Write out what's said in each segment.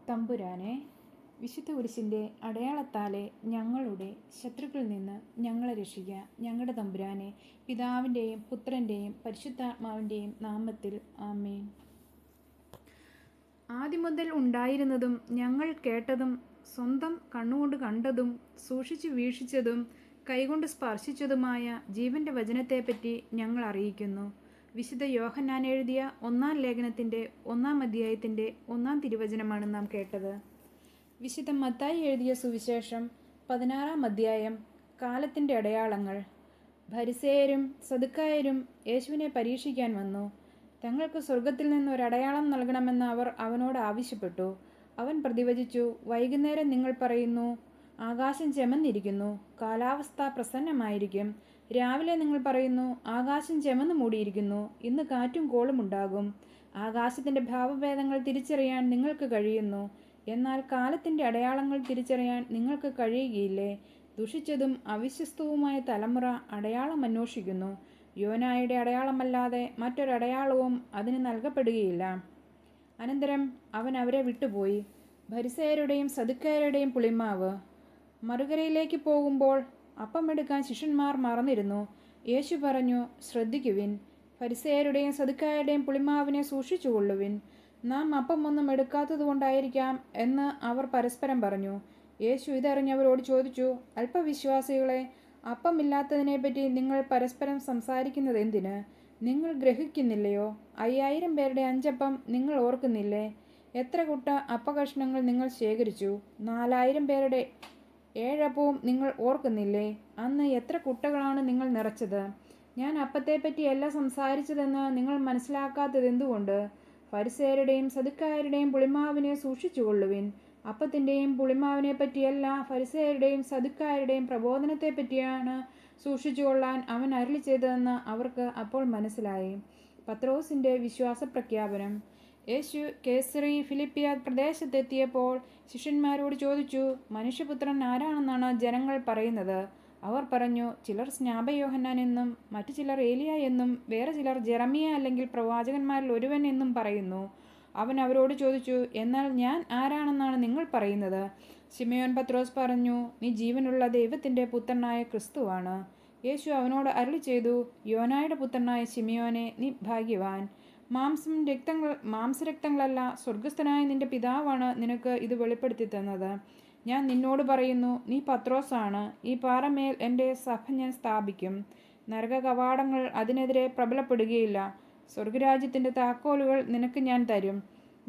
തമ്പുരാനെ, വിശുദ്ധ കുരിശിൻ്റെ അടയാളത്താലെ ഞങ്ങളുടെ ശത്രുക്കളിൽ നിന്ന് ഞങ്ങളെ രക്ഷിക്കുക. ഞങ്ങളുടെ തമ്പുരാനെ, പിതാവിൻ്റെയും പുത്രൻ്റെയും പരിശുദ്ധാത്മാവിൻ്റെയും നാമത്തിൽ ആമേൻ. ആദ്യം മുതൽ ഉണ്ടായിരുന്നതും ഞങ്ങൾ കേട്ടതും സ്വന്തം കണ്ണുകൊണ്ട് കണ്ടതും സൂക്ഷിച്ചു വീക്ഷിച്ചതും കൈകൊണ്ട് സ്പർശിച്ചതുമായ ജീവൻ്റെ വചനത്തെപ്പറ്റി ഞങ്ങൾ അറിയിക്കുന്നു. വിശുദ്ധ യോഹന്നാൻ എഴുതിയ 1-ാം ലേഖനത്തിൻ്റെ 1-ാം അധ്യായത്തിൻ്റെ 1-ാം തിരുവചനമാണ് നാം കേട്ടത്. വിശുദ്ധ മത്തായി എഴുതിയ സുവിശേഷം 16-ാം അധ്യായം. കാലത്തിൻ്റെ അടയാളങ്ങൾ. ഫരിസേയരും സദുക്കായരും യേശുവിനെ പരീക്ഷിക്കാൻ വന്നു. തങ്ങൾക്ക് സ്വർഗത്തിൽ നിന്ന് ഒരടയാളം നൽകണമെന്ന് അവർ അവനോട് ആവശ്യപ്പെട്ടു. അവൻ പ്രതിവചിച്ചു, വൈകുന്നേരം നിങ്ങൾ പറയുന്നു, ആകാശം ചെമന്നിരിക്കുന്നു, കാലാവസ്ഥ പ്രസന്നമായിരിക്കും. രാവിലെ നിങ്ങൾ പറയുന്നു, ആകാശം ചെമന്ന് മൂടിയിരിക്കുന്നു, ഇന്ന് കാറ്റും കോളും ഉണ്ടാകും. ആകാശത്തിൻ്റെ ഭാവഭേദങ്ങൾ തിരിച്ചറിയാൻ നിങ്ങൾക്ക് കഴിയുന്നു, എന്നാൽ കാലത്തിൻ്റെ അടയാളങ്ങൾ തിരിച്ചറിയാൻ നിങ്ങൾക്ക് കഴിയുകയില്ലേ? ദുഷിച്ചതും അവിശ്വസ്തവുമായ തലമുറ അടയാളം അന്വേഷിക്കുന്നു. യോനായുടെ അടയാളമല്ലാതെ മറ്റൊരടയാളവും അതിന് നൽകപ്പെടുകയില്ല. അനന്തരം അവൻ അവരെ വിട്ടുപോയി. ഫരിസേയരുടെയും സദുക്കായരുടെയും പുളിമാവ്. മറുകരയിലേക്ക് പോകുമ്പോൾ അപ്പമെടുക്കാൻ ശിഷ്യന്മാർ മറന്നിരുന്നു. യേശു പറഞ്ഞു, ശ്രദ്ധിക്കുവിൻ, ഫരിസേയരുടെയും സദുക്കായരുടെയും പുളിമാവിനെ സൂക്ഷിച്ചുകൊള്ളുവിൻ. നാം അപ്പമൊന്നും എടുക്കാത്തതുകൊണ്ടായിരിക്കാം എന്ന് അവർ പരസ്പരം പറഞ്ഞു. യേശു ഇതറിഞ്ഞവരോട് ചോദിച്ചു, അല്പവിശ്വാസികളെ, അപ്പമില്ലാത്തതിനെപ്പറ്റി നിങ്ങൾ പരസ്പരം സംസാരിക്കുന്നത് എന്തിന്? നിങ്ങൾ ഗ്രഹിക്കുന്നില്ലയോ? 5000 പേരുടെ 5 അപ്പം നിങ്ങൾ ഓർക്കുന്നില്ലേ? എത്ര കുട്ട അപ്പകഷ്ണങ്ങൾ നിങ്ങൾ ശേഖരിച്ചു? 4000 പേരുടെ 7 അപ്പവും നിങ്ങൾ ഓർക്കുന്നില്ലേ? അന്ന് എത്ര കുട്ടകളാണ് നിങ്ങൾ നിറച്ചത്? ഞാൻ അപ്പത്തെപ്പറ്റിയല്ല സംസാരിച്ചതെന്ന് നിങ്ങൾ മനസ്സിലാക്കാത്തത് എന്തുകൊണ്ട്? ഫരിസേയരുടെയും സദുക്കായരുടെയും പുളിമാവിനെ സൂക്ഷിച്ചുകൊള്ളുവിൻ. അപ്പത്തിൻ്റെയും പുളിമാവിനെ പറ്റിയല്ല, ഫരിസേയരുടെയും സദുക്കായരുടെയും പ്രബോധനത്തെപ്പറ്റിയാണ് സൂക്ഷിച്ചുകൊള്ളാൻ അവൻ അരുളി ചെയ്തതെന്ന് അവർക്ക് അപ്പോൾ മനസ്സിലായി. പത്രോസിൻ്റെ വിശ്വാസപ്രഖ്യാപനം. യേശു കേസറി ഫിലിപ്പിയ പ്രദേശത്തെത്തിയപ്പോൾ ശിഷ്യന്മാരോട് ചോദിച്ചു, മനുഷ്യപുത്രൻ ആരാണെന്നാണ് ജനങ്ങൾ പറയുന്നത്? അവർ പറഞ്ഞു, ചിലർ സ്നാപയോഹന്നാൻ എന്നും മറ്റു ചിലർ ഏലിയ എന്നും വേറെ ചിലർ ജെറമിയ അല്ലെങ്കിൽ പ്രവാചകന്മാരിൽ ഒരുവൻ എന്നും പറയുന്നു. അവൻ അവരോട് ചോദിച്ചു, എന്നാൽ ഞാൻ ആരാണെന്നാണ് നിങ്ങൾ പറയുന്നത്? ശിമയോൻ പത്രോസ് പറഞ്ഞു, നീ ജീവനുള്ള ദൈവത്തിൻ്റെ പുത്രനായ ക്രിസ്തുവാണ്. യേശു അവനോട് അരുളി ചെയ്തു, യോനായുടെ പുത്രനായ ശിമയോനെ, നീ ഭാഗ്യവാൻ. മാംസരക്തങ്ങളല്ല, സ്വർഗസ്ഥനായ നിന്റെ പിതാവാണ് നിനക്ക് ഇത് വെളിപ്പെടുത്തി തന്നത്. ഞാൻ നിന്നോട് പറയുന്നു, നീ പത്രോസാണ്. ഈ പാറമേൽ എൻ്റെ സഭ ഞാൻ സ്ഥാപിക്കും. നരക കവാടങ്ങൾ അതിനെതിരെ പ്രബലപ്പെടുകയില്ല. സ്വർഗരാജ്യത്തിൻ്റെ താക്കോലുകൾ നിനക്ക് ഞാൻ തരും.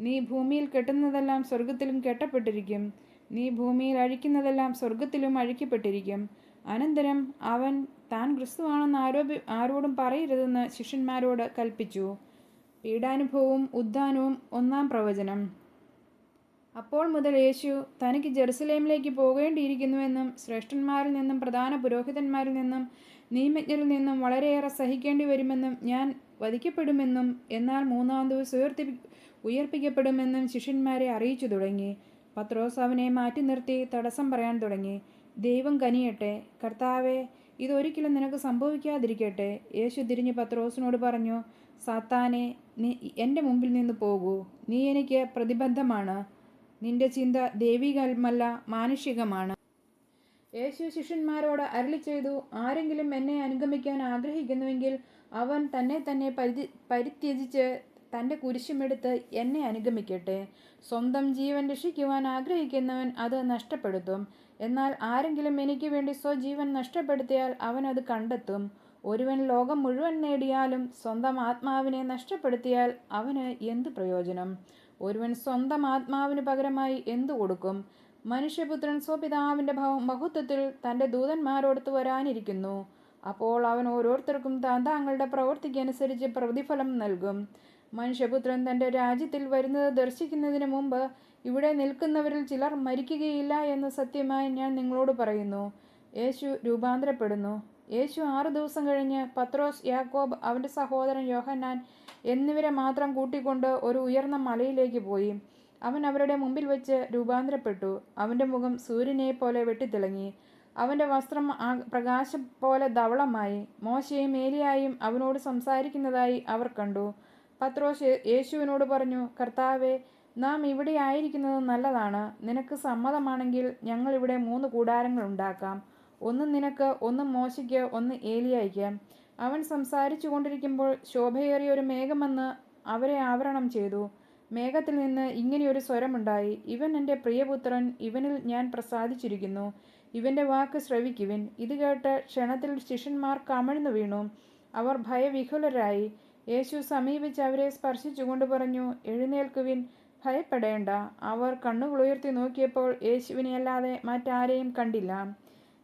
നീ ഭൂമിയിൽ കെട്ടുന്നതെല്ലാം സ്വർഗത്തിലും കെട്ടപ്പെട്ടിരിക്കും. നീ ഭൂമിയിൽ അഴിക്കുന്നതെല്ലാം സ്വർഗത്തിലും അഴിക്കപ്പെട്ടിരിക്കും. അനന്തരം അവൻ താൻ ക്രിസ്തുവാണെന്ന് ആരോടും പറയരുതെന്ന് ശിഷ്യന്മാരോട് കൽപ്പിച്ചു. പീഡാനുഭവവും ഉദ്ധാനവും 1-ാം പ്രവചനം. അപ്പോൾ മുതൽ യേശു തനിക്ക് ജെറുസലേമിലേക്ക് പോകേണ്ടിയിരിക്കുന്നുവെന്നും ശ്രേഷ്ഠന്മാരിൽ നിന്നും പ്രധാന പുരോഹിതന്മാരിൽ നിന്നും നിയമജ്ഞരിൽ നിന്നും വളരെയേറെ സഹിക്കേണ്ടി വരുമെന്നും ഞാൻ വധിക്കപ്പെടുമെന്നും എന്നാൽ 3-ാം ദിവസം ഉയർപ്പിക്കപ്പെടുമെന്നും ശിഷ്യന്മാരെ അറിയിച്ചു തുടങ്ങി. പത്രോസ് അവനെ മാറ്റി നിർത്തി തടസ്സം പറയാൻ തുടങ്ങി. ദൈവം കനിയട്ടെ, കർത്താവേ, ഇതൊരിക്കലും നിനക്ക് സംഭവിക്കാതിരിക്കട്ടെ. യേശു തിരിഞ്ഞ് പത്രോസിനോട് പറഞ്ഞു, സാത്താനെ, നീ എൻ്റെ മുമ്പിൽ നിന്ന് പോകൂ. നീ എനിക്ക് പ്രതിബദ്ധമാണ്. നിന്റെ ചിന്ത ദൈവികമല്ല, മാനുഷികമാണ്. യേശു ശിഷ്യന്മാരോട് അരുളി ചെയ്തു, ആരെങ്കിലും എന്നെ അനുഗമിക്കാൻ ആഗ്രഹിക്കുന്നുവെങ്കിൽ അവൻ തന്നെ പരിത്യജിച്ച് തൻ്റെ കുരിശുമെടുത്ത് എന്നെ അനുഗമിക്കട്ടെ. സ്വന്തം ജീവൻ രക്ഷിക്കുവാൻ ആഗ്രഹിക്കുന്നവൻ അത് നഷ്ടപ്പെടുത്തും. എന്നാൽ ആരെങ്കിലും എനിക്ക് വേണ്ടി സ്വജീവൻ നഷ്ടപ്പെടുത്തിയാൽ അവൻ അത് കണ്ടെത്തും. ഒരുവൻ ലോകം മുഴുവൻ നേടിയാലും സ്വന്തം ആത്മാവിനെ നഷ്ടപ്പെടുത്തിയാൽ അവന് എന്ത് പ്രയോജനം? ഒരുവൻ സ്വന്തം ആത്മാവിന് പകരമായി എന്തു കൊടുക്കും? മനുഷ്യപുത്രൻ സ്വപിതാവിൻ്റെ മഹത്വത്തിൽ തൻ്റെ ദൂതന്മാരോടൊത്ത് വരാനിരിക്കുന്നു. അപ്പോൾ അവൻ ഓരോരുത്തർക്കും താങ്കളുടെ പ്രവൃത്തിക്കനുസരിച്ച് പ്രതിഫലം നൽകും. മനുഷ്യപുത്രൻ തൻ്റെ രാജ്യത്തിൽ വരുന്നത് ദർശിക്കുന്നതിന് മുമ്പ് ഇവിടെ നിൽക്കുന്നവരിൽ ചിലർ മരിക്കുകയില്ല എന്ന് സത്യമായി ഞാൻ നിങ്ങളോട് പറയുന്നു. യേശു രൂപാന്തരപ്പെടുന്നു. യേശു 6 ദിവസം കഴിഞ്ഞ് പത്രോസ്, യാക്കോബ്, അവൻ്റെ സഹോദരൻ യോഹന്നാൻ എന്നിവരെ മാത്രം കൂട്ടിക്കൊണ്ട് ഒരു ഉയർന്ന മലയിലേക്ക് പോയി. അവൻ അവരുടെ മുമ്പിൽ വെച്ച് രൂപാന്തരപ്പെട്ടു. അവൻ്റെ മുഖം സൂര്യനെ പോലെ വെട്ടിത്തിളങ്ങി. അവൻ്റെ വസ്ത്രം പ്രകാശം പോലെ ധവളമായി. മോശയും ഏലിയായും അവനോട് സംസാരിക്കുന്നതായി അവർ കണ്ടു. പത്രോസ് യേശുവിനോട് പറഞ്ഞു, കർത്താവേ, നാം ഇവിടെ ആയിരിക്കുന്നത് നല്ലതാണ്. നിനക്ക് സമ്മതമാണെങ്കിൽ ഞങ്ങളിവിടെ 3 കൂടാരങ്ങൾ ഉണ്ടാക്കാം. ഒന്ന് നിനക്ക്, ഒന്ന് മോശയ്ക്ക്, ഒന്ന് ഏലിയായ്ക്ക്. അവൻ സംസാരിച്ചു കൊണ്ടിരിക്കുമ്പോൾ ശോഭയേറിയ ഒരു മേഘം വന്ന് അവരെ ആവരണം ചെയ്തു. മേഘത്തിൽ നിന്ന് ഇങ്ങനെയൊരു സ്വരമുണ്ടായി: ഇവൻ എൻ്റെ പ്രിയപുത്രൻ, ഇവനിൽ ഞാൻ പ്രസാദിച്ചിരിക്കുന്നു. ഇവൻ്റെ വാക്ക് ശ്രവിക്കുവിൻ. ഇത് കേട്ട് ക്ഷണത്തിൽ ശിഷ്യന്മാർ കമിഴ്ന്നു വീണു. അവർ ഭയവിഹ്വലരായി. യേശു സമീപിച്ച് അവരെ സ്പർശിച്ചുകൊണ്ട് പറഞ്ഞു: എഴുന്നേൽക്കുവിൻ, ഭയപ്പെടേണ്ട. അവർ കണ്ണുകളുയർത്തി നോക്കിയപ്പോൾ യേശുവിനെ അല്ലാതെ മറ്റാരെയും കണ്ടില്ല.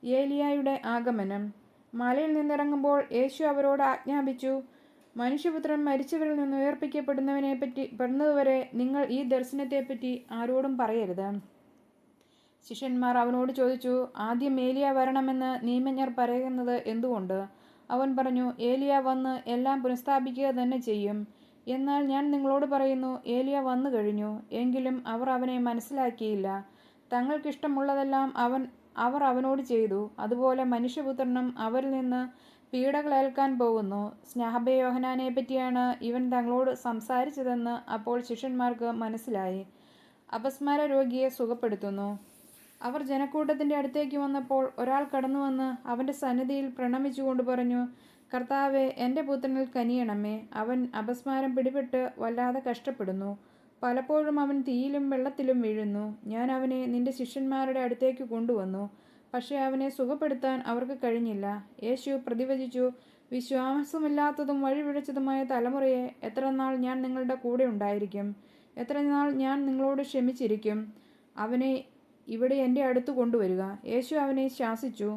ഏലിയായുടെ ആഗമനം. മലയിൽ നിന്നിറങ്ങുമ്പോൾ യേശു അവരോട് ആജ്ഞാപിച്ചു: മനുഷ്യപുത്രൻ മരിച്ചവരിൽ നിന്ന് ഉയർപ്പിക്കപ്പെടുന്നതുവരെ നിങ്ങൾ ഈ ദർശനത്തെപ്പറ്റി ആരോടും പറയരുത്. ശിഷ്യന്മാർ അവനോട് ചോദിച്ചു: ആദ്യം ഏലിയ വരണമെന്ന് നിയമജ്ഞർ പറയുന്നത് എന്തുകൊണ്ട്? അവൻ പറഞ്ഞു: ഏലിയ വന്ന് എല്ലാം പുനഃസ്ഥാപിക്കുക തന്നെ ചെയ്യും. എന്നാൽ ഞാൻ നിങ്ങളോട് പറയുന്നു, ഏലിയ വന്നു കഴിഞ്ഞു, എങ്കിലും അവർ അവനെ മനസ്സിലാക്കിയില്ല. തങ്ങൾക്കിഷ്ടമുള്ളതെല്ലാം അവർ അവനോട് ചെയ്തു. അതുപോലെ മനുഷ്യപുത്രനും അവരിൽ നിന്ന് പീഡകളേൽക്കാൻ പോകുന്നു. സ്നാപകയോഹന്നാനെ പറ്റിയാണ് ഇവൻ തങ്ങളോട് സംസാരിച്ചതെന്ന് അപ്പോൾ ശിഷ്യന്മാർക്ക് മനസ്സിലായി. അപസ്മാര രോഗിയെ സുഖപ്പെടുത്തുന്നു. അവർ ജനക്കൂട്ടത്തിൻ്റെ അടുത്തേക്ക് വന്നപ്പോൾ ഒരാൾ കടന്നുവന്ന് അവൻ്റെ സന്നിധിയിൽ പ്രണമിച്ചുകൊണ്ട് പറഞ്ഞു: കർത്താവേ, എൻ്റെ പുത്രനിൽ കനിയണമേ. അവൻ അപസ്മാരം പിടിപെട്ട് വല്ലാതെ കഷ്ടപ്പെടുന്നു. പലപ്പോഴും അവൻ തീയിലും വെള്ളത്തിലും വീഴുന്നു. ഞാൻ അവനെ നിന്റെ ശിഷ്യന്മാരുടെ അടുത്തേക്ക് കൊണ്ടുവന്നു, പക്ഷേ അവനെ സുഖപ്പെടുത്താൻ അവർക്ക് കഴിഞ്ഞില്ല. യേശു പ്രതിവചിച്ചു: വിശ്വാസമില്ലാത്തതും വഴിപിഴച്ചതുമായ തലമുറയെ, എത്രനാൾ ഞാൻ നിങ്ങളുടെ കൂടെ ഉണ്ടായിരിക്കും? എത്രനാൾ ഞാൻ നിങ്ങളോട് ക്ഷമിച്ചിരിക്കും? അവനെ ഇവിടെ എൻ്റെ അടുത്ത് കൊണ്ടുവരിക. യേശു അവനെ ശാസിച്ചു.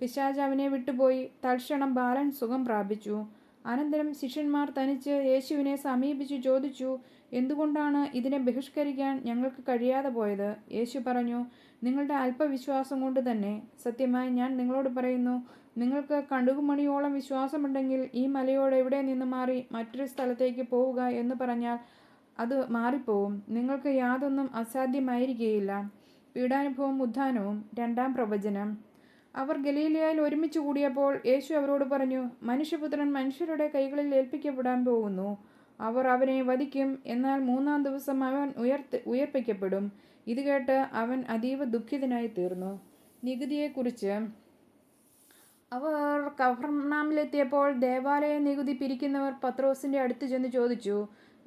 പിശാച് അവനെ വിട്ടുപോയി. തൽക്ഷണം ബാലൻ സുഖം പ്രാപിച്ചു. അനന്തരം ശിഷ്യന്മാർ തനിച്ച് യേശുവിനെ സമീപിച്ചു ചോദിച്ചു: എന്തുകൊണ്ടാണ് ഇതിനെ ബഹിഷ്കരിക്കാൻ ഞങ്ങൾക്ക് കഴിയാതെ പോയത്? യേശു പറഞ്ഞു: നിങ്ങളുടെ അല്പവിശ്വാസം കൊണ്ട് തന്നെ. സത്യമായി ഞാൻ നിങ്ങളോട് പറയുന്നു, നിങ്ങൾക്ക് കടുകുമണിയോളം വിശ്വാസമുണ്ടെങ്കിൽ ഈ മലയോട് എവിടെ നിന്ന് മാറി മറ്റൊരു സ്ഥലത്തേക്ക് പോവുക എന്ന് പറഞ്ഞാൽ അത് മാറിപ്പോവും. നിങ്ങൾക്ക് യാതൊന്നും അസാധ്യമായിരിക്കുകയില്ല. പീഡാനുഭവവും ഉത്ഥാനവും. 2-ാം പ്രവചനം. അവർ ഗലീലയിൽ ഒരുമിച്ച് കൂടിയപ്പോൾ യേശു അവരോട് പറഞ്ഞു: മനുഷ്യപുത്രൻ മനുഷ്യരുടെ കൈകളിൽ ഏൽപ്പിക്കപ്പെടാൻ പോകുന്നു. അവർ അവനെ വധിക്കും, എന്നാൽ 3-ാം ദിവസം അവൻ ഉയർപ്പിക്കപ്പെടും. ഇത് കേട്ട് അവൻ അതീവ ദുഃഖിതനായി തീർന്നു. നികുതിയെക്കുറിച്ച്. അവർ കഫർനഹൂമിലെത്തിയപ്പോൾ ദേവാലയ നികുതി പിരിക്കുന്നവർ പത്രോസിൻ്റെ അടുത്ത് ചെന്ന് ചോദിച്ചു: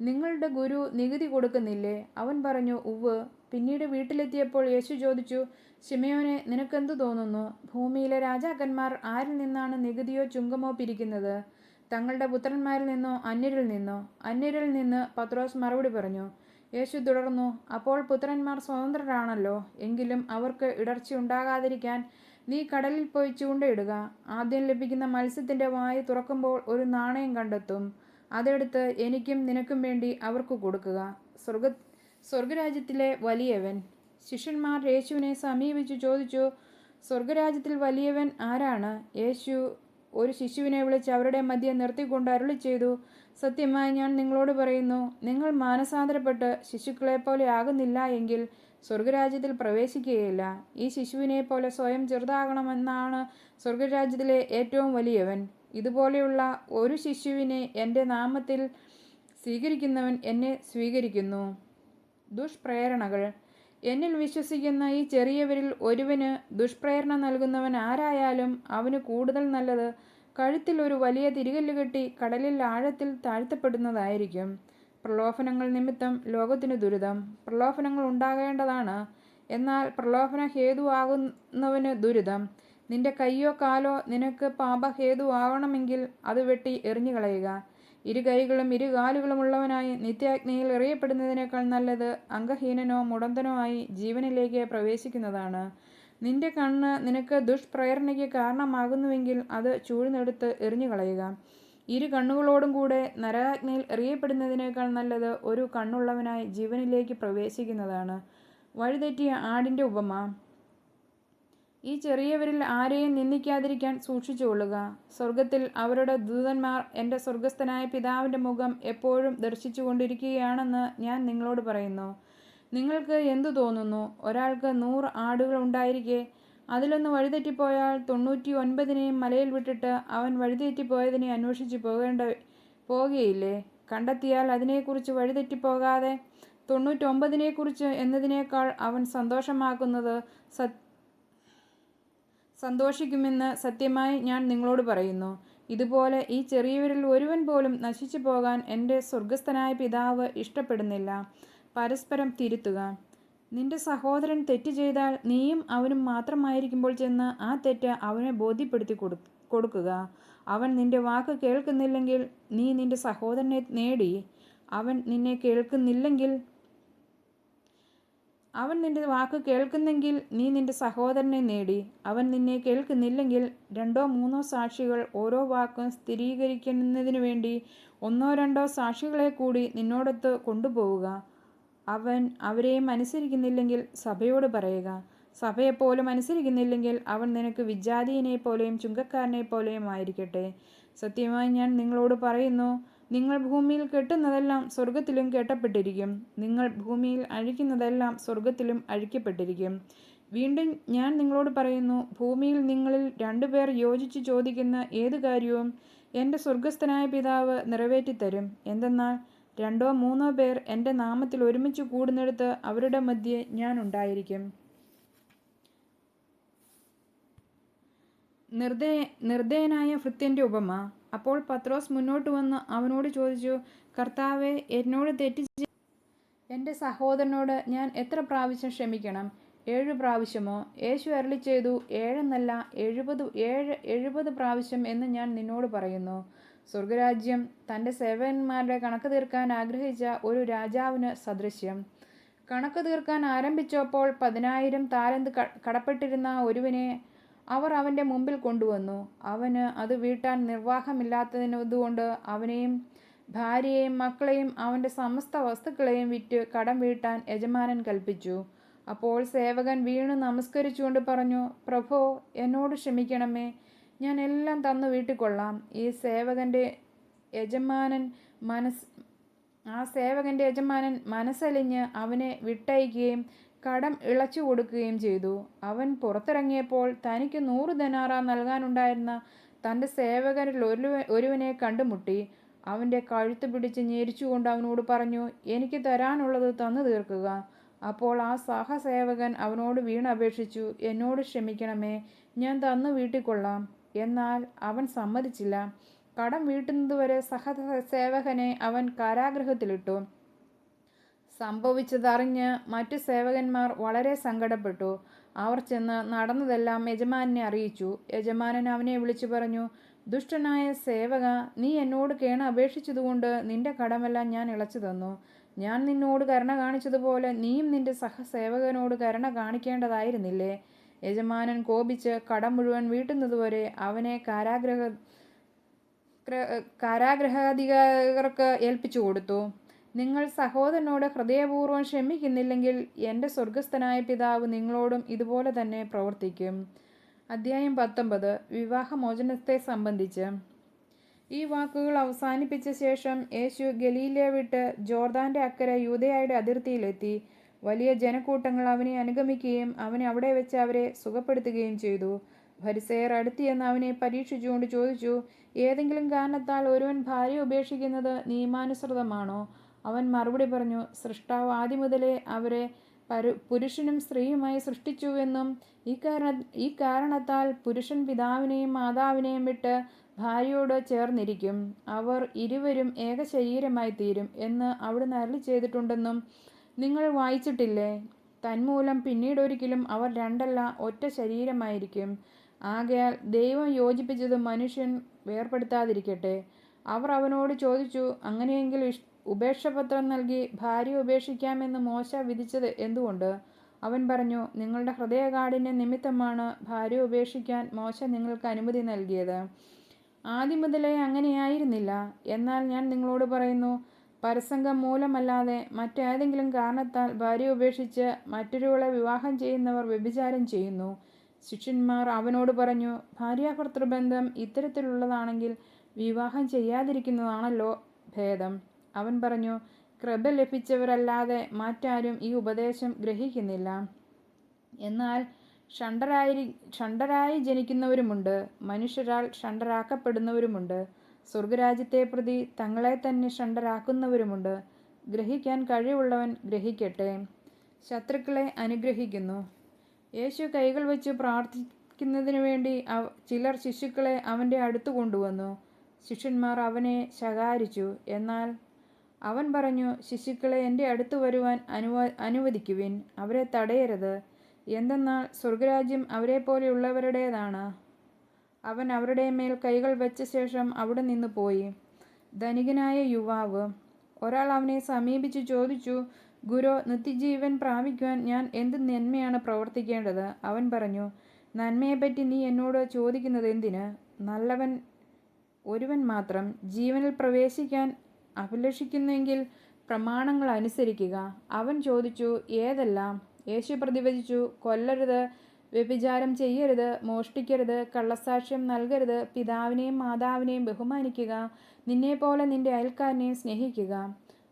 നിങ്ങളുടെ ഗുരു നികുതി കൊടുക്കുന്നില്ലേ? അവൻ പറഞ്ഞു: ഉവ്വ്. പിന്നീട് വീട്ടിലെത്തിയപ്പോൾ യേശു ചോദിച്ചു: ശിമയോനെ, നിനക്കെന്തു തോന്നുന്നു? ഭൂമിയിലെ രാജാക്കന്മാർ ആരിൽ നിന്നാണ് നികുതിയോ ചുങ്കമോ പിരിക്കുന്നത്? തങ്ങളുടെ പുത്രന്മാരിൽ നിന്നോ അന്യരിൽ നിന്നോ? അന്യരിൽ നിന്ന്, പത്രോസ് മറുപടി പറഞ്ഞു. യേശു തുടർന്നു: അപ്പോൾ പുത്രന്മാർ സ്വതന്ത്രരാണല്ലോ. എങ്കിലും അവർക്ക് ഇടർച്ചയുണ്ടാകാതിരിക്കാൻ നീ കടലിൽ പോയി ചൂണ്ടയിടുക. ആദ്യം ലഭിക്കുന്ന മത്സ്യത്തിൻ്റെ വായ തുറക്കുമ്പോൾ ഒരു നാണയം കണ്ടെത്തും. അതെടുത്ത് എനിക്കും നിനക്കും വേണ്ടി അവർക്ക് കൊടുക്കുക. സ്വർഗരാജ്യത്തിലെ വലിയവൻ. ശിഷ്യന്മാർ യേശുവിനെ സമീപിച്ചു ചോദിച്ചു: സ്വർഗരാജ്യത്തിൽ വലിയവൻ ആരാണ്? യേശു ഒരു ശിശുവിനെ വിളിച്ച് അവരുടെ മധ്യേ നിർത്തിക്കൊണ്ട് അരുളി ചെയ്തു: സത്യമായി ഞാൻ നിങ്ങളോട് പറയുന്നു, നിങ്ങൾ മാനസാന്തരപ്പെട്ട് ശിശുക്കളെപ്പോലെ ആകുന്നില്ല എങ്കിൽ സ്വർഗരാജ്യത്തിൽ പ്രവേശിക്കുകയില്ല. ഈ ശിശുവിനെ പോലെ സ്വയം ചെറുതാകണമെന്നാണ് സ്വർഗരാജ്യത്തിലെ ഏറ്റവും വലിയവൻ. ഇതുപോലെയുള്ള ഒരു ശിശുവിനെ എൻ്റെ നാമത്തിൽ സ്വീകരിക്കുന്നവൻ എന്നെ സ്വീകരിക്കുന്നു. ദുഷ്പ്രേരണകൾ. എന്നിൽ വിശ്വസിക്കുന്ന ഈ ചെറിയവരിൽ ഒരുവന് ദുഷ്പ്രേരണ നൽകുന്നവൻ ആരായാലും അവന് കൂടുതൽ നല്ലത് കഴുത്തിൽ ഒരു വലിയ തിരികല്ല് കെട്ടി കടലിൽ ആഴത്തിൽ താഴ്ത്തപ്പെടുന്നതായിരിക്കും. പ്രലോഭനങ്ങൾ നിമിത്തം ലോകത്തിന് ദുരിതം. പ്രലോഭനങ്ങൾ ഉണ്ടാകേണ്ടതാണ്, എന്നാൽ പ്രലോഭന ഹേതുവാകുന്നവന് ദുരിതം. നിന്റെ കൈയോ കാലോ നിനക്ക് പാപഹേതുവാകണമെങ്കിൽ അത് വെട്ടി എറിഞ്ഞുകളയുക. 2 കൈകളും 2 കാലുകളും ഉള്ളവനായി നിത്യാഗ്നിയിൽ എറിയപ്പെടുന്നതിനേക്കാൾ നല്ലത് അംഗഹീനനോ മുടന്തനോ ആയി ജീവനിലേക്ക് പ്രവേശിക്കുന്നതാണ്. നിന്റെ കണ്ണ് നിനക്ക് ദുഷ്പ്രേരണയ്ക്ക് കാരണമാകുന്നുവെങ്കിൽ അത് ചൂഴ്ന്നെടുത്ത് എറിഞ്ഞുകളയുക. 2 കണ്ണുകളോടും കൂടെ നരകാഗ്നിയിൽ എറിയപ്പെടുന്നതിനേക്കാൾ നല്ലത് ഒരു കണ്ണുള്ളവനായി ജീവനിലേക്ക് പ്രവേശിക്കുന്നതാണ്. വഴിതെറ്റിയ ആടിൻ്റെ ഉപമ. ഈ ചെറിയവരിൽ ആരെയും നിന്ദിക്കാതിരിക്കാൻ സൂക്ഷിച്ചുകൊള്ളുക. സ്വർഗത്തിൽ അവരുടെ ദൂതന്മാർ എൻ്റെ സ്വർഗസ്ഥനായ പിതാവിൻ്റെ മുഖം എപ്പോഴും ദർശിച്ചുകൊണ്ടിരിക്കുകയാണെന്ന് ഞാൻ നിങ്ങളോട് പറയുന്നു. നിങ്ങൾക്ക് എന്തു തോന്നുന്നു? ഒരാൾക്ക് 100 ആടുകൾ ഉണ്ടായിരിക്കെ അതിലൊന്ന് വഴിതെറ്റിപ്പോയാൽ 99നെയും മലയിൽ വിട്ടിട്ട് അവൻ വഴിതെറ്റിപ്പോയതിനെ അന്വേഷിച്ച് പോകുകയില്ലേ? കണ്ടെത്തിയാൽ അതിനെക്കുറിച്ച് വഴിതെറ്റിപ്പോകാതെ 99 എന്നതിനേക്കാൾ അവൻ സന്തോഷിക്കുമെന്ന് സത്യമായി ഞാൻ നിങ്ങളോട് പറയുന്നു. ഇതുപോലെ ഈ ചെറിയവരിൽ ഒരുവൻ പോലും നശിച്ചു പോകാൻ എൻ്റെ സ്വർഗസ്ഥനായ പിതാവ് ഇഷ്ടപ്പെടുന്നില്ല. പരസ്പരം തിരുത്തുക. നിന്റെ സഹോദരൻ തെറ്റ് ചെയ്താൽ നീയും അവനും മാത്രമായിരിക്കുമ്പോൾ ചെന്ന് ആ തെറ്റ് അവനെ ബോധ്യപ്പെടുത്തി കൊടുക്കുക. അവൻ നിന്റെ വാക്ക് കേൾക്കുന്നില്ലെങ്കിൽ നീ നിന്റെ സഹോദരനെ നേടി. അവൻ നിന്റെ വാക്ക് കേൾക്കുന്നെങ്കിൽ നീ നിന്റെ സഹോദരനെ നേടി. അവൻ നിന്നെ കേൾക്കുന്നില്ലെങ്കിൽ 2 or 3 സാക്ഷികൾ ഓരോ വാക്കും സ്ഥിരീകരിക്കുന്നതിനു വേണ്ടി 1 or 2 സാക്ഷികളെ കൂടി നിന്നോടൊത്ത് കൊണ്ടുപോവുക. അവൻ അവരെയും അനുസരിക്കുന്നില്ലെങ്കിൽ സഭയോട് പറയുക. സഭയെപ്പോലും അനുസരിക്കുന്നില്ലെങ്കിൽ അവൻ നിനക്ക് വിജാതീയനെ പോലെയും ചുങ്കക്കാരനെ പോലെയും ആയിരിക്കട്ടെ. സത്യമായി ഞാൻ നിങ്ങളോട് പറയുന്നു, നിങ്ങൾ ഭൂമിയിൽ കെട്ടുന്നതെല്ലാം സ്വർഗത്തിലും കെട്ടപ്പെട്ടിരിക്കും, നിങ്ങൾ ഭൂമിയിൽ അഴിക്കുന്നതെല്ലാം സ്വർഗത്തിലും അഴിക്കപ്പെട്ടിരിക്കും. വീണ്ടും ഞാൻ നിങ്ങളോട് പറയുന്നു, ഭൂമിയിൽ നിങ്ങളിൽ 2 പേർ യോജിച്ച് ചോദിക്കുന്ന ഏതു കാര്യവും എൻ്റെ സ്വർഗസ്ഥനായ പിതാവ് നിറവേറ്റിത്തരും. എന്തെന്നാൽ 2 or 3 പേർ എൻ്റെ നാമത്തിൽ ഒരുമിച്ച് കൂടുന്നിടത്ത് അവരുടെ മധ്യേ ഞാൻ ഉണ്ടായിരിക്കും. നിർദ്ദയനായ ഭൃത്യൻ്റെ ഉപമ. അപ്പോൾ പത്രോസ് മുന്നോട്ട് വന്ന് അവനോട് ചോദിച്ചു, കർത്താവേ, എന്നോട് തെറ്റ് എൻ്റെ സഹോദരനോട് ഞാൻ എത്ര പ്രാവശ്യം ക്ഷമിക്കണം? 7 പ്രാവശ്യമോ? യേശു അരുളിച്ചെയ്തു, 7 എന്നല്ല 70 പ്രാവശ്യം എന്ന് ഞാൻ നിന്നോട് പറയുന്നു. സ്വർഗരാജ്യം തൻ്റെ സേവകന്മാരുടെ കണക്ക് തീർക്കാൻ ആഗ്രഹിച്ച ഒരു രാജാവിന് സദൃശ്യം. കണക്ക് തീർക്കാൻ ആരംഭിച്ചപ്പോൾ 10,000 താലന്ത് കടപ്പെട്ടിരുന്ന ഒരുവനെ അവർ അവൻ്റെ മുമ്പിൽ കൊണ്ടുവന്നു. അവന് അത് വീട്ടാൻ നിർവാഹമില്ലാത്തതുകൊണ്ട് അവനെയും ഭാര്യയെയും മക്കളെയും അവൻ്റെ സമസ്ത വസ്തുക്കളെയും വിറ്റ് കടം വീട്ടാൻ യജമാനൻ കൽപ്പിച്ചു. അപ്പോൾ സേവകൻ വീണു നമസ്കരിച്ചുകൊണ്ട് പറഞ്ഞു, പ്രഭോ, എന്നോട് ക്ഷമിക്കണമേ, ഞാൻ എല്ലാം തന്നു വീട്ടിക്കൊള്ളാം. ഈ സേവകൻ്റെ യജമാനൻ മനസ്സലിഞ്ഞ് അവനെ വിട്ടയക്കുകയും കടം ഇളച്ചു കൊടുക്കുകയും ചെയ്തു. അവൻ പുറത്തിറങ്ങിയപ്പോൾ തനിക്ക് 100 ദനാറ നൽകാനുണ്ടായിരുന്ന തൻ്റെ സേവകരിൽ ഒരുവനെ കണ്ടുമുട്ടി. അവൻ്റെ കഴുത്ത് പിടിച്ച് ഞെരിച്ചുകൊണ്ട് അവനോട് പറഞ്ഞു, എനിക്ക് തരാനുള്ളത് തന്നു തീർക്കുക. അപ്പോൾ ആ സഹസേവകൻ അവനോട് വീണപേക്ഷിച്ചു, എന്നോട് ക്ഷമിക്കണമേ, ഞാൻ തന്നു വീട്ടിക്കൊള്ളാം. എന്നാൽ അവൻ സമ്മതിച്ചില്ല. കടം വീട്ടുന്നതുവരെ സഹസേവകനെ അവൻ കാരാഗൃഹത്തിലിട്ടു. സംഭവിച്ചതറിഞ്ഞ് മറ്റു സേവകന്മാർ വളരെ സങ്കടപ്പെട്ടു. അവർ ചെന്ന് നടന്നതെല്ലാം യജമാനനെ അറിയിച്ചു. യജമാനൻ അവനെ വിളിച്ചു പറഞ്ഞു, ദുഷ്ടനായ സേവക, നീ എന്നോട് കേണ അപേക്ഷിച്ചതുകൊണ്ട് നിന്റെ കടമെല്ലാം ഞാൻ ഇളച്ചു തന്നു. ഞാൻ നിന്നോട് കരുണ കാണിച്ചതുപോലെ നീയും നിന്റെ സഹസേവകനോട് കരുണ കാണിക്കേണ്ടതായിരുന്നില്ലേ? യജമാനൻ കോപിച്ച് കടം മുഴുവൻ വീട്ടുന്നതുവരെ അവനെ കാരാഗൃഹാധികാരികൾക്ക് ഏൽപ്പിച്ചു കൊടുത്തു. നിങ്ങൾ സഹോദരനോട് ഹൃദയപൂർവ്വം ക്ഷമിക്കുന്നില്ലെങ്കിൽ എൻ്റെ സ്വർഗസ്ഥനായ പിതാവ് നിങ്ങളോടും ഇതുപോലെ തന്നെ പ്രവർത്തിക്കും. അധ്യായം 19. വിവാഹമോചനത്തെ സംബന്ധിച്ച്. ഈ വാക്കുകൾ അവസാനിപ്പിച്ച ശേഷം യേശു ഗലീലയ വിട്ട് ജോർദാൻ്റെ അക്കരെ യൂദയായുടെ അതിർത്തിയിലെത്തി. വലിയ ജനക്കൂട്ടങ്ങൾ അവനെ അനുഗമിക്കുകയും അവനെ അവിടെ വെച്ച് അവരെ സുഖപ്പെടുത്തുകയും ചെയ്തു. ഫരിസേയർ അടുത്തുചെന്ന് അവനെ പരീക്ഷിച്ചുകൊണ്ട് ചോദിച്ചു, ഏതെങ്കിലും കാരണത്താൽ ഒരുവൻ ഭാര്യ ഉപേക്ഷിക്കുന്നത് നിയമാനുസൃതമാണോ? അവൻ മറുപടി പറഞ്ഞു, സൃഷ്ടാവ് ആദ്യം മുതലേ അവരെ പുരുഷനും സ്ത്രീയുമായി സൃഷ്ടിച്ചുവെന്നും ഈ കാരണത്താൽ പുരുഷൻ പിതാവിനെയും മാതാവിനെയും വിട്ട് ഭാര്യയോട് ചേർന്നിരിക്കും, അവർ ഇരുവരും ഏക ശരീരമായി തീരും എന്ന് അവിടുന്ന് അരുളി ചെയ്തിട്ടുണ്ടെന്നും നിങ്ങൾ വായിച്ചിട്ടില്ലേ? തന്മൂലം പിന്നീടൊരിക്കലും അവർ 2 അല്ല ഒറ്റ ശരീരമായിരിക്കും. ആകയാൽ ദൈവം യോജിപ്പിച്ചത് മനുഷ്യൻ വേർപെടുത്താതിരിക്കട്ടെ. അവർ അവനോട് ചോദിച്ചു, അങ്ങനെയെങ്കിൽ ഉപേക്ഷാപത്രം നൽകി ഭാര്യ ഉപേക്ഷിക്കാമെന്ന് മോശ വിധിച്ചത് എന്തുകൊണ്ട്? അവൻ പറഞ്ഞു, നിങ്ങളുടെ ഹൃദയകാഠിന്യം നിമിത്തമാണ് ഭാര്യ ഉപേക്ഷിക്കാൻ മോശ നിങ്ങൾക്ക് അനുമതി നൽകിയത്. ആദ്യം മുതലേ അങ്ങനെയായിരുന്നില്ല. എന്നാൽ ഞാൻ നിങ്ങളോട് പറയുന്നു, പരസംഗം മൂലമല്ലാതെ മറ്റേതെങ്കിലും കാരണത്താൽ ഭാര്യ ഉപേക്ഷിച്ച് മറ്റൊരുവളെ വിവാഹം ചെയ്യുന്നവർ വ്യഭിചാരം ചെയ്യുന്നു. ശിഷ്യന്മാർ അവനോട് പറഞ്ഞു, ഭാര്യാഭർത്തൃബന്ധം ഇത്തരത്തിലുള്ളതാണെങ്കിൽ വിവാഹം ചെയ്യാതിരിക്കുന്നതാണല്ലോ ഭേദം. അവൻ പറഞ്ഞു, കൃപ ലഭിച്ചവരല്ലാതെ മറ്റാരും ഈ ഉപദേശം ഗ്രഹിക്കുന്നില്ല. എന്നാൽ ഷണ്ഡരായി ജനിക്കുന്നവരുമുണ്ട്, മനുഷ്യരാൽ ഷണ്ഡരാക്കപ്പെടുന്നവരുമുണ്ട്. സ്വർഗരാജ്യത്തെ പ്രതി തങ്ങളെ തന്നെ ഷണ്ഡരാക്കുന്നവരുമുണ്ട്. ഗ്രഹിക്കാൻ കഴിവുള്ളവൻ ഗ്രഹിക്കട്ടെ. ശത്രുക്കളെ അനുഗ്രഹിക്കുന്നു. യേശു കൈകൾ വെച്ച് പ്രാർത്ഥിക്കുന്നതിനു വേണ്ടി ചിലർ ശിശുക്കളെ അവൻ്റെ അടുത്ത് കൊണ്ടുവന്നു. ശിഷ്യന്മാർ അവനെ ശകാരിച്ചു. എന്നാൽ അവൻ പറഞ്ഞു, ശിശുക്കളെ എൻ്റെ അടുത്ത് വരുവാൻ അനുവദിക്കുവിൻ, അവരെ തടയരുത്. എന്തെന്നാൽ സ്വർഗരാജ്യം അവരെപ്പോലെയുള്ളവരുടേതാണ്. അവൻ അവരുടെ മേൽ കൈകൾ വെച്ച ശേഷം അവിടെ നിന്ന് പോയി. ധനികനായ യുവാവ് ഒരാൾ അവനെ സമീപിച്ച് ചോദിച്ചു, ഗുരു, നിത്യജീവൻ പ്രാപിക്കുവാൻ ഞാൻ എന്ത് നന്മയാണ് പ്രവർത്തിക്കേണ്ടത്? അവൻ പറഞ്ഞു, നന്മയെപ്പറ്റി നീ എന്നോട് ചോദിക്കുന്നത് എന്തിന്? നല്ലവൻ ഒരുവൻ മാത്രം. ജീവനിൽ പ്രവേശിക്കാൻ അഭിലഷിക്കുന്നെങ്കിൽ പ്രമാണങ്ങൾ അനുസരിക്കുക. അവൻ ചോദിച്ചു, ഏതെല്ലാം? യേശു പ്രതിവചിച്ചു, കൊല്ലരുത്, വ്യഭിചാരം ചെയ്യരുത്, മോഷ്ടിക്കരുത്, കള്ളസാക്ഷ്യം നൽകരുത്, പിതാവിനെയും മാതാവിനെയും ബഹുമാനിക്കുക, നിന്നെപ്പോലെ നിന്റെ അയൽക്കാരനെയും സ്നേഹിക്കുക.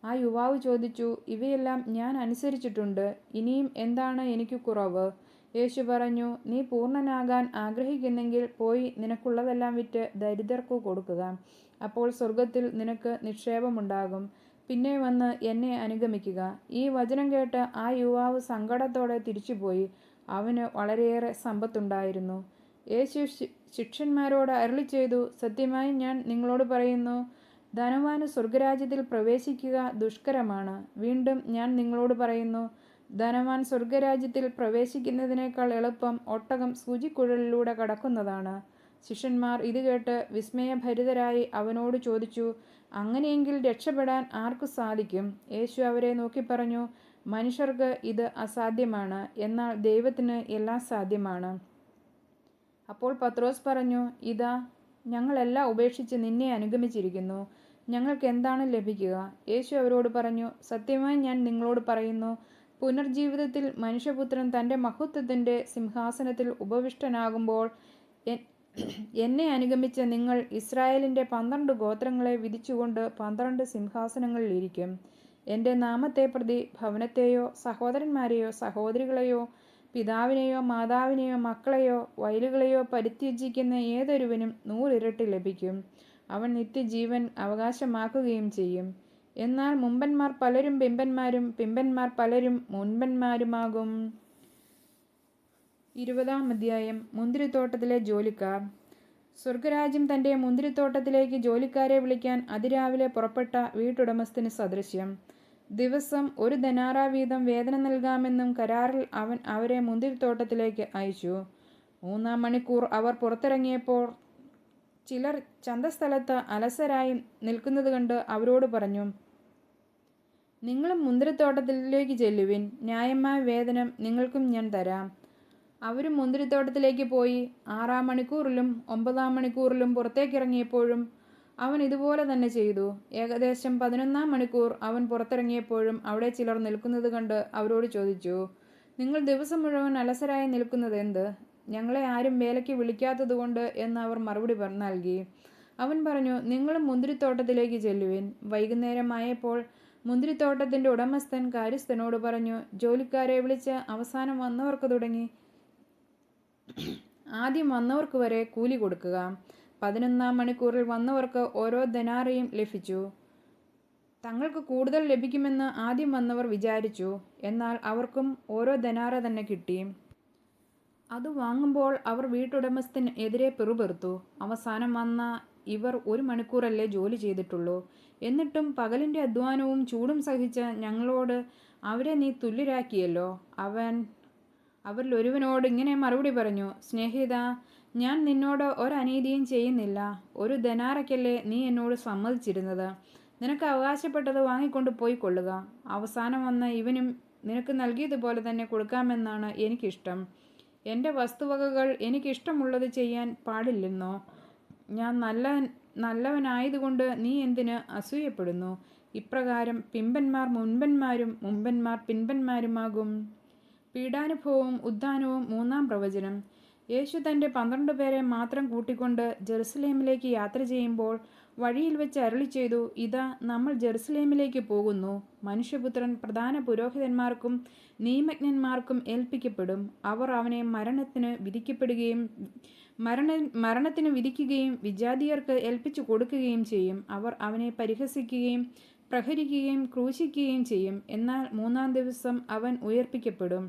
ആ യുവാവ് ചോദിച്ചു, ഇവയെല്ലാം ഞാൻ അനുസരിച്ചിട്ടുണ്ട്, ഇനിയും എന്താണ് എനിക്ക് കുറവ്? യേശു പറഞ്ഞു, നീ പൂർണ്ണനാകാൻ ആഗ്രഹിക്കുന്നെങ്കിൽ പോയി നിനക്കുള്ളതെല്ലാം വിറ്റ് ദരിദ്രർക്ക് കൊടുക്കുക. അപ്പോൾ സ്വർഗത്തിൽ നിനക്ക് നിക്ഷേപമുണ്ടാകും. പിന്നെ വന്ന് എന്നെ അനുഗമിക്കുക. ഈ വചനം കേട്ട് ആ യുവാവ് സങ്കടത്തോടെ തിരിച്ചുപോയി. അവന് വളരെയേറെ സമ്പത്തുണ്ടായിരുന്നു. യേശു ശിഷ്യന്മാരോട് അരുളിച്ചെയ്തു, സത്യമായി ഞാൻ നിങ്ങളോട് പറയുന്നു, ധനവാന് സ്വർഗരാജ്യത്തിൽ പ്രവേശിക്കുക ദുഷ്കരമാണ്. വീണ്ടും ഞാൻ നിങ്ങളോട് പറയുന്നു, ധനവാൻ സ്വർഗരാജ്യത്തിൽ പ്രവേശിക്കുന്നതിനേക്കാൾ എളുപ്പം ഒട്ടകം സൂചിക്കുഴലിലൂടെ കടക്കുന്നതാണ്. ശിഷ്യന്മാർ ഇത് കേട്ട് വിസ്മയഭരിതരായി അവനോട് ചോദിച്ചു, അങ്ങനെയെങ്കിൽ രക്ഷപ്പെടാൻ ആർക്കു സാധിക്കും? യേശു അവരെ നോക്കി പറഞ്ഞു, മനുഷ്യർക്ക് ഇത് അസാധ്യമാണ്, എന്നാൽ ദൈവത്തിന് എല്ലാം സാധ്യമാണ്. അപ്പോൾ പത്രോസ് പറഞ്ഞു, ഇതാ, ഞങ്ങളെല്ലാം ഉപേക്ഷിച്ച് നിന്നെ അനുഗമിച്ചിരിക്കുന്നു. ഞങ്ങൾക്ക് എന്താണ് ലഭിക്കുക? യേശു അവരോട് പറഞ്ഞു, സത്യമായി ഞാൻ നിങ്ങളോട് പറയുന്നു, പുനർജീവിതത്തിൽ മനുഷ്യപുത്രൻ തൻ്റെ മഹത്വത്തിൻ്റെ സിംഹാസനത്തിൽ ഉപവിഷ്ടനാകുമ്പോൾ എന്നെ അനുഗമിച്ച നിങ്ങൾ ഇസ്രായേലിൻ്റെ 12 ഗോത്രങ്ങളെ വിധിച്ചുകൊണ്ട് 12 സിംഹാസനങ്ങളിലിരിക്കും. എൻ്റെ നാമത്തെ പ്രതി ഭവനത്തെയോ സഹോദരന്മാരെയോ സഹോദരികളെയോ പിതാവിനെയോ മാതാവിനെയോ മക്കളെയോ വയലുകളെയോ പരിത്യജിക്കുന്ന ഏതൊരുവനും 100 ഇരട്ടി ലഭിക്കും. അവൻ നിത്യജീവൻ അവകാശമാക്കുകയും ചെയ്യും. എന്നാൽ മുമ്പന്മാർ പലരും പിമ്പന്മാരും, പിമ്പന്മാർ പലരും മുൻപന്മാരുമാകും. 20-ാം അധ്യായം. മുന്തിരിത്തോട്ടത്തിലെ ജോലിക്കാർ. സ്വർഗരാജ്യം തൻ്റെ മുന്തിരിത്തോട്ടത്തിലേക്ക് ജോലിക്കാരെ വിളിക്കാൻ അതിരാവിലെ പുറപ്പെട്ട വീട്ടുടമസ്ഥന് സദൃശ്യം. ദിവസം 1 ദനാറ വീതം വേതനം നൽകാമെന്നും കരാറിൽ അവൻ അവരെ മുന്തിരിത്തോട്ടത്തിലേക്ക് അയച്ചു. 3-ാം മണിക്കൂർ അവർ പുറത്തിറങ്ങിയപ്പോൾ ചിലർ ചന്തസ്ഥലത്ത് അലസരായി നിൽക്കുന്നത് കണ്ട് അവരോട് പറഞ്ഞു, നിങ്ങളും മുന്തിരിത്തോട്ടത്തിലേക്ക് ചെല്ലുവിൻ, ന്യായമായ വേതനം നിങ്ങൾക്കും ഞാൻ തരാം. അവരും മുന്തിരിത്തോട്ടത്തിലേക്ക് പോയി. 6-ാം മണിക്കൂറിലും 9-ാം മണിക്കൂറിലും പുറത്തേക്കിറങ്ങിയപ്പോഴും അവൻ ഇതുപോലെ തന്നെ ചെയ്തു. ഏകദേശം 11-ാം മണിക്കൂർ അവൻ പുറത്തിറങ്ങിയപ്പോഴും അവിടെ ചിലർ നിൽക്കുന്നത് കണ്ട് അവരോട് ചോദിച്ചു, നിങ്ങൾ ദിവസം മുഴുവൻ അലസരായി നിൽക്കുന്നത് എന്ത്? ഞങ്ങളെ ആരും വേലയ്ക്ക് വിളിക്കാത്തതുകൊണ്ട് എന്ന് അവർ മറുപടി നൽകി. അവൻ പറഞ്ഞു, നിങ്ങളും മുന്തിരിത്തോട്ടത്തിലേക്ക് ചെല്ലുവിൻ. വൈകുന്നേരമായപ്പോൾ മുന്തിരിത്തോട്ടത്തിൻ്റെ ഉടമസ്ഥൻ കാര്യസ്ഥനോട് പറഞ്ഞു, ജോലിക്കാരെ വിളിച്ച് അവസാനം വന്നവർക്ക് തുടങ്ങി ആദ്യം വന്നവർക്ക് വരെ കൂലി കൊടുക്കുക. 11-ാം മണിക്കൂറിൽ വന്നവർക്ക് ഓരോ ദനാറയും ലഭിച്ചു. തങ്ങൾക്ക് കൂടുതൽ ലഭിക്കുമെന്ന് ആദ്യം വന്നവർ വിചാരിച്ചു, എന്നാൽ അവർക്കും ഓരോ ദനാറ തന്നെ കിട്ടി. അത് വാങ്ങുമ്പോൾ അവർ വീട്ടുടമസ്ഥന് എതിരെ പിറുപിറുത്തു, അവസാനം വന്ന ഇവർ 1 മണിക്കൂറല്ലേ ജോലി ചെയ്തിട്ടുള്ളൂ, എന്നിട്ടും പകലിൻ്റെ അധ്വാനവും ചൂടും സഹിച്ച് ഞങ്ങളോട് അവരെ നീ തുല്യരാക്കിയല്ലോ. അവരിൽ ഒരുവനോട് ഇങ്ങനെ മറുപടി പറഞ്ഞു, സ്നേഹിത, ഞാൻ നിന്നോട് ഒരനീതിയും ചെയ്യുന്നില്ല. 1 ദനാറയ്ക്കല്ലേ നീ എന്നോട് സമ്മതിച്ചിരുന്നത്? നിനക്ക് അവകാശപ്പെട്ടത് വാങ്ങിക്കൊണ്ട് പോയിക്കൊള്ളുക. അവസാനം വന്ന ഇവനും നിനക്ക് നൽകിയതുപോലെ തന്നെ കൊടുക്കാമെന്നാണ് എനിക്കിഷ്ടം. എൻ്റെ വസ്തുവകകൾ എനിക്കിഷ്ടമുള്ളത് ചെയ്യാൻ പാടില്ലെന്നോ? ഞാൻ നല്ലവനായതുകൊണ്ട് നീ എന്തിന് അസൂയപ്പെടുന്നു? ഇപ്രകാരം പിമ്പന്മാർ മുൻപന്മാരും മുമ്പന്മാർ പിൻപന്മാരുമാകും. പീഡാനുഭവവും ഉദ്ധാനവും. 3-ാം പ്രവചനം. യേശു തൻ്റെ 12 പേരെ മാത്രം കൂട്ടിക്കൊണ്ട് ജെറുസലേമിലേക്ക് യാത്ര ചെയ്യുമ്പോൾ വഴിയിൽ വെച്ച് അരുളിച്ചെയ്തു, ഇതാ, നമ്മൾ ജെറുസലേമിലേക്ക് പോകുന്നു. മനുഷ്യപുത്രൻ പ്രധാന പുരോഹിതന്മാർക്കും നിയമജ്ഞന്മാർക്കും ഏൽപ്പിക്കപ്പെടും. അവർ അവനെ മരണത്തിന് വിധിക്കുകയും വിജാതീയർക്ക് ഏൽപ്പിച്ചു കൊടുക്കുകയും ചെയ്യും. അവർ അവനെ പരിഹസിക്കുകയും പ്രഹരിക്കുകയും ക്രൂശിക്കുകയും ചെയ്യും. എന്നാൽ 3-ാം ദിവസം അവൻ ഉയർപ്പിക്കപ്പെടും.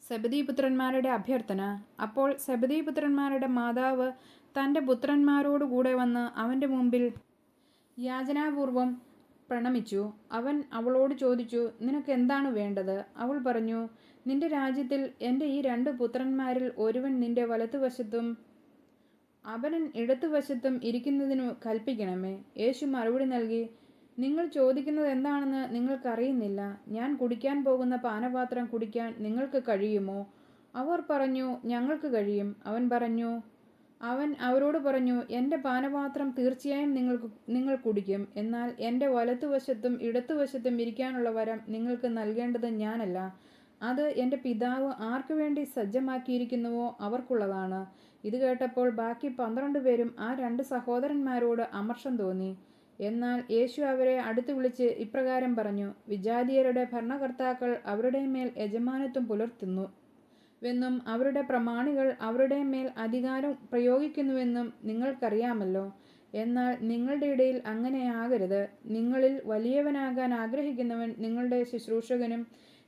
സെബദീപുത്രന്മാരുടെ അഭ്യർത്ഥന. അപ്പോൾ സെബദീപുത്രന്മാരുടെ മാതാവ് തൻ്റെ പുത്രന്മാരോടുകൂടെ വന്ന് അവൻ്റെ മുമ്പിൽ യാചനാപൂർവം പ്രണമിച്ചു. അവൻ അവളോട് ചോദിച്ചു, നിനക്ക് എന്താണ് വേണ്ടത്? അവൾ പറഞ്ഞു, നിന്റെ രാജ്യത്തിൽ എൻ്റെ ഈ 2 പുത്രന്മാരിൽ ഒരുവൻ നിന്റെ വലത്തുവശത്തും അവൻ ഇടത്തുവശത്തും ഇരിക്കുന്നതിനു കൽപ്പിക്കണമേ. യേശു മറുപടി നൽകി, നിങ്ങൾ ചോദിക്കുന്നത് എന്താണെന്ന് നിങ്ങൾക്കറിയുന്നില്ല. ഞാൻ കുടിക്കാൻ പോകുന്ന പാനപാത്രം കുടിക്കാൻ നിങ്ങൾക്ക് കഴിയുമോ? അവർ പറഞ്ഞു, ഞങ്ങൾക്ക് കഴിയും. അവൻ അവരോട് പറഞ്ഞു, എൻ്റെ പാനപാത്രം തീർച്ചയായും നിങ്ങൾ കുടിക്കും. എന്നാൽ എൻ്റെ വലത്തുവശത്തും ഇടത്തുവശത്തും ഇരിക്കാനുള്ള വരം നിങ്ങൾക്ക് നൽകേണ്ടത് ഞാനല്ല. അത് എൻ്റെ പിതാവ് ആർക്കു വേണ്ടി സജ്ജമാക്കിയിരിക്കുന്നുവോ അവർക്കുള്ളതാണ്. ഇത് കേട്ടപ്പോൾ ബാക്കി 12 പേരും ആ 2 സഹോദരന്മാരോട് അമർഷം തോന്നി. എന്നാൽ യേശു അവരെ അടുത്ത് വിളിച്ച് ഇപ്രകാരം പറഞ്ഞു, വിജാതീയരുടെ ഭരണകർത്താക്കൾ അവരുടെ മേൽ യജമാനത്വം പുലർത്തുന്നുവെന്നും അവരുടെ പ്രമാണികൾ അവരുടെ മേൽ അധികാരം പ്രയോഗിക്കുന്നുവെന്നും നിങ്ങൾക്കറിയാമല്ലോ. എന്നാൽ നിങ്ങളുടെ ഇടയിൽ അങ്ങനെയാകരുത്. നിങ്ങളിൽ വലിയവനാകാൻ ആഗ്രഹിക്കുന്നവൻ നിങ്ങളുടെ ശുശ്രൂഷകനും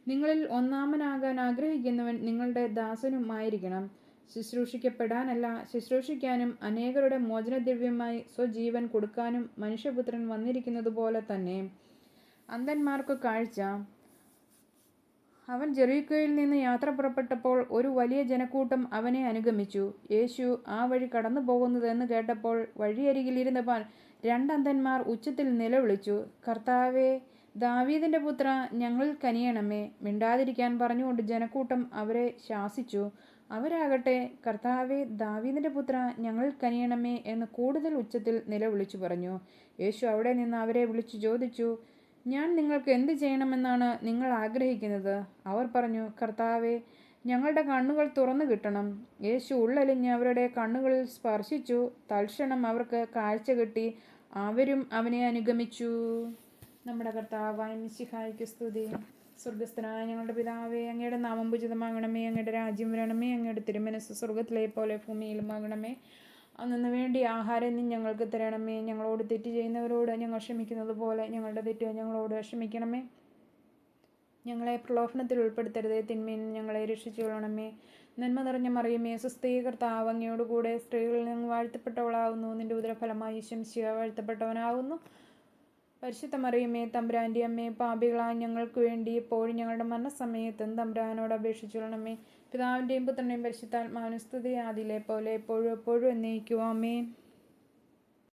നിങ്ങളിൽ ഒന്നാമനാകാൻ ആഗ്രഹിക്കുന്നവൻ നിങ്ങളുടെ ദാസനുമായിരിക്കണം. ശുശ്രൂഷിക്കപ്പെടാനല്ല, ശുശ്രൂഷിക്കാനും അനേകരുടെ മോചനദ്രവ്യമായി സ്വജീവൻ കൊടുക്കാനും മനുഷ്യപുത്രൻ വന്നിരിക്കുന്നത് പോലെ തന്നെ. അന്ധന്മാർക്ക് കാഴ്ച. അവൻ ജെറീക്കോയിൽ നിന്ന് യാത്ര പുറപ്പെട്ടപ്പോൾ ഒരു വലിയ ജനക്കൂട്ടം അവനെ അനുഗമിച്ചു. യേശു ആ വഴി കടന്നു പോകുന്നതെന്ന് കേട്ടപ്പോൾ വഴിയരികിൽ ഇരുന്ന 2 അന്ധന്മാർ ഉച്ചത്തിൽ നിലവിളിച്ചു, കർത്താവേ, ദാവീദിന്റെ പുത്ര, ഞങ്ങളിൽ കനിയണമേ. മിണ്ടാതിരിക്കാൻ പറഞ്ഞുകൊണ്ട് ജനക്കൂട്ടം അവരെ ശാസിച്ചു. അവരാകട്ടെ, കർത്താവേ, ദാവീദിന്റെ പുത്ര, ഞങ്ങളിൽ കനിയണമേ എന്ന് കൂടുതൽ ഉച്ചത്തിൽ നിലവിളിച്ചു പറഞ്ഞു. യേശു അവിടെ നിന്ന് അവരെ വിളിച്ചു ചോദിച്ചു, ഞാൻ നിങ്ങൾക്ക് എന്ത് ചെയ്യണമെന്നാണ് നിങ്ങൾ ആഗ്രഹിക്കുന്നത്? അവർ പറഞ്ഞു, കർത്താവേ, ഞങ്ങളുടെ കണ്ണുകൾ തുറന്നു കിട്ടണം. യേശു ഉള്ളലിഞ്ഞ് അവരുടെ കണ്ണുകളിൽ സ്പർശിച്ചു. തൽക്ഷണം അവർക്ക് കാഴ്ച കിട്ടി. അവരും അവനെ അനുഗമിച്ചു. നമ്മുടെ കർത്താവായ മിശിഹായ്ക്ക് സ്തുതി. സ്വർഗസ്ഥനായ ഞങ്ങളുടെ പിതാവേ, അങ്ങയുടെ നാമം പൂജിതമാകണമേ. അങ്ങയുടെ രാജ്യം വരണമേ. അങ്ങയുടെ തിരുമനസ്സ് സ്വർഗത്തിലെ പോലെ ഭൂമിയിലുമാകണമേ. അന്നു വേണ്ടി ആഹാരം നീ ഞങ്ങൾക്ക് തരണമേ. ഞങ്ങളോട് തെറ്റ് ചെയ്യുന്നവരോട് ഞങ്ങൾ ക്ഷമിക്കുന്നത് പോലെ ഞങ്ങളുടെ തെറ്റ് ഞങ്ങളോട് ക്ഷമിക്കണമേ. ഞങ്ങളെ പ്രലോഭനത്തിൽ ഉൾപ്പെടുത്തരുതേ, തിന്മയിൽ ഞങ്ങളെ രക്ഷിച്ചു കൊള്ളണമേ. നന്മ നിറഞ്ഞ മറിയമേ, സ്വസ്തി, കർത്താവ് അങ്ങയോടുകൂടെ സ്ത്രീകളിൽ നിന്ന് വാഴ്ത്തപ്പെട്ടവളാകുന്നു. നിന്റെ ഉദരഫലമായി ഈശോ മിശിഹാ വാഴ്ത്തപ്പെട്ടവനാകുന്നു. പരിശുദ്ധ മറിയമേ, തമ്പുരാൻ്റെ അമ്മേ, പാപികളായ ഞങ്ങൾക്ക് വേണ്ടി എപ്പോഴും ഞങ്ങളുടെ മരണസമയത്തും തമ്പുരാനോട് അപേക്ഷിച്ചു കൊള്ളണമേ. പിതാവിൻ്റെയും പുത്രൻ്റെയും പരിശുദ്ധാത്മാവിനും സ്തുതി, ആദിയിലെ പോലെ എപ്പോഴും എന്നേക്കും ആമേൻ.